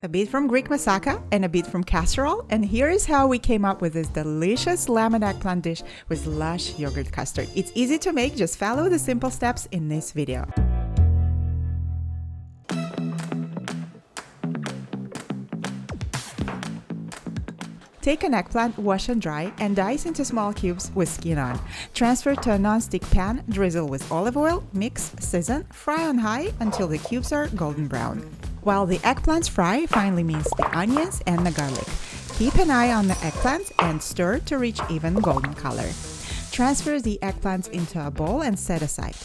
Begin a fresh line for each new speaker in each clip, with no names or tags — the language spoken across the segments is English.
A bit from Greek moussaka and a bit from casserole, and here is how we came up with this delicious lemon eggplant dish with lush yogurt custard. It's easy to make, just follow the simple steps in this video. Take an eggplant, wash and dry, and dice into small cubes with skin on. Transfer to a non-stick pan, drizzle with olive oil, mix, season, fry on high until the cubes are golden brown. While the eggplants fry, finely mince the onions and the garlic. Keep an eye on the eggplants and stir to reach even golden color. Transfer the eggplants into a bowl and set aside.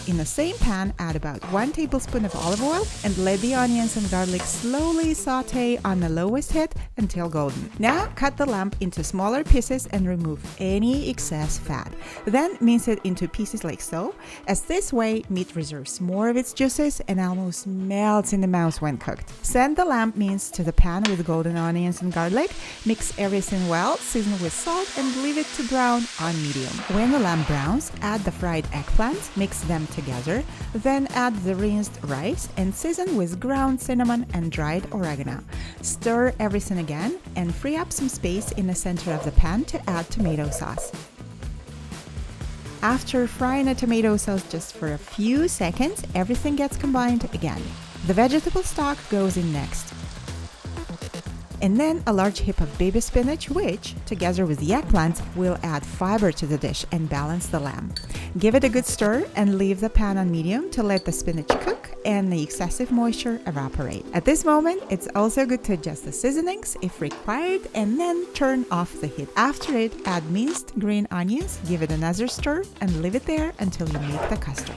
In the same pan, add about 1 tablespoon of olive oil and let the onions and garlic slowly saute on the lowest heat until golden. Now cut the lamb into smaller pieces and remove any excess fat. Then mince it into pieces like so, as this way meat reserves more of its juices and almost melts in the mouth when cooked. Send the lamb mince to the pan with golden onions and garlic, mix everything well, season with salt and leave it to brown on medium. When the lamb browns, add the fried eggplants, mix them together, then add the rinsed rice and season with ground cinnamon and dried oregano. Stir everything again and free up some space in the center of the pan to add tomato sauce. After frying the tomato sauce just for a few seconds, everything gets combined again. The vegetable stock goes in next. And then a large heap of baby spinach, which, together with the eggplants, will add fiber to the dish and balance the lamb. Give it a good stir and leave the pan on medium to let the spinach cook and the excessive moisture evaporate. At this moment, it's also good to adjust the seasonings if required and then turn off the heat. After it, add minced green onions, give it another stir and leave it there until you make the custard.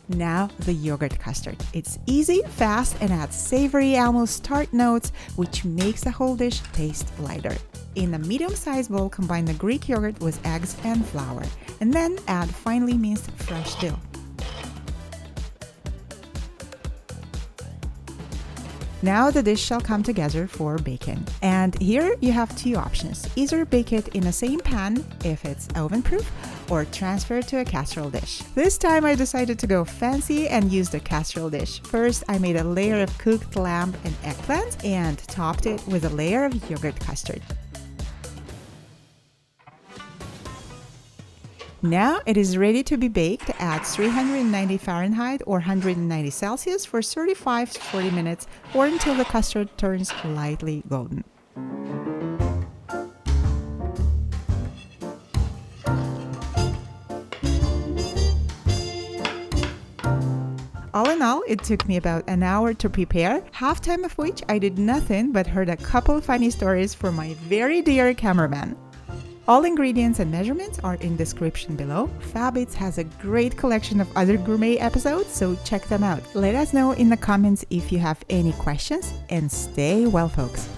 Now the yogurt custard. It's easy, fast, and adds savory, almost tart notes, which makes the whole dish taste lighter. In a medium-sized bowl, combine the Greek yogurt with eggs and flour, and then add finely minced fresh dill. Now the dish shall come together for baking. And here you have two options. Either bake it in the same pan if it's oven-proof, or transfer to a casserole dish. This time I decided to go fancy and use the casserole dish. First, I made a layer of cooked lamb and eggplant and topped it with a layer of yogurt custard. Now it is ready to be baked at 390 Fahrenheit or 190 Celsius for 35 to 40 minutes or until the custard turns lightly golden. All in all, it took me about an hour to prepare, half time of which I did nothing but heard a couple funny stories from my very dear cameraman. All ingredients and measurements are in description below. Fabits has a great collection of other gourmet episodes, so check them out. Let us know in the comments if you have any questions, and stay well, folks.